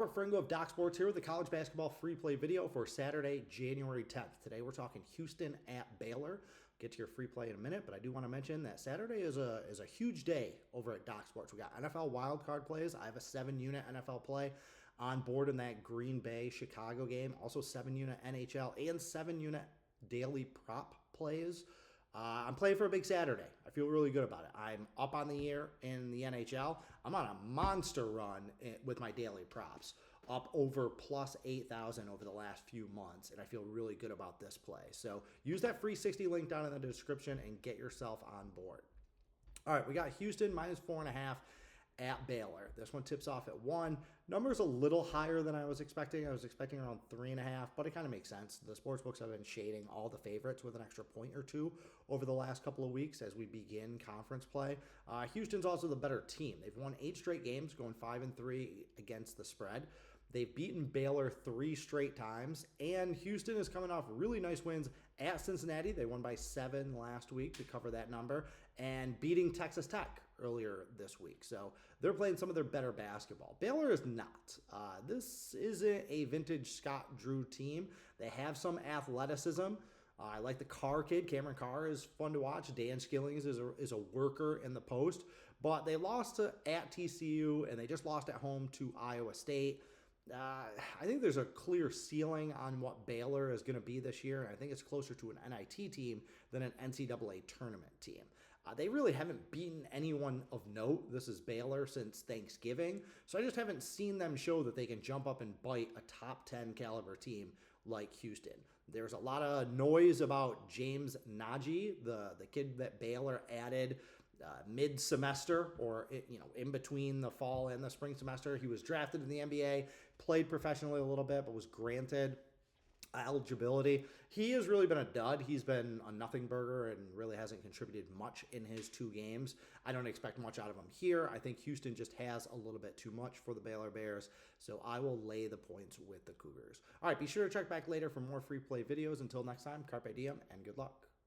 Ferringo of DocSports here with the college basketball free play video for Saturday, January 10th. Today we're talking Houston at Baylor. Get to your free play in a minute, but I do want to mention that Saturday is a huge day over at DocSports. We got NFL wildcard plays. I have a 7-unit NFL play on board in that Green Bay Chicago game. Also 7-unit NHL and 7-unit daily prop plays. I'm playing for a big Saturday. I feel really good about it. I'm up on the year in the NHL. I'm on a monster run with my daily props, up over plus 8,000 over the last few months, and I feel really good about this play. So use that free 60 link down in the description and get yourself on board. All right, we got Houston minus 4.5 at Baylor. This one tips off at 1. Number's a little higher than I was expecting. I was expecting around 3.5, but it kind of makes sense. The sportsbooks have been shading all the favorites with an extra point or two over the last couple of weeks as we begin conference play. Houston's also the better team. They've won 8 straight games, going 5-3 against the spread. They've beaten Baylor 3 straight times, and Houston is coming off really nice wins at Cincinnati. They won by 7 last week to cover that number, and beating Texas Tech earlier this week. So they're playing some of their better basketball. Baylor is not. This isn't a vintage Scott Drew team. They have some athleticism. I like the Carr kid. Cameron Carr is fun to watch. Dan Skillings is a worker in the post. But they lost at TCU, and they just lost at home to Iowa State. I think there's a clear ceiling on what Baylor is going to be this year, and I think it's closer to an NIT team than an NCAA tournament team. They really haven't beaten anyone of note. This is Baylor since Thanksgiving, so I just haven't seen them show that they can jump up and bite a top 10 caliber team like Houston. There's a lot of noise about James Nagy, the kid that Baylor added mid-semester or in between the fall and the spring semester. He was drafted in the NBA, played professionally a little bit, but was granted eligibility. He has really been a dud. He's been a nothing burger and really hasn't contributed much in his 2 games. I don't expect much out of him here. I think Houston just has a little bit too much for the Baylor Bears, so I will lay the points with the Cougars. All right, be sure to check back later for more free play videos. Until next time, carpe diem and good luck.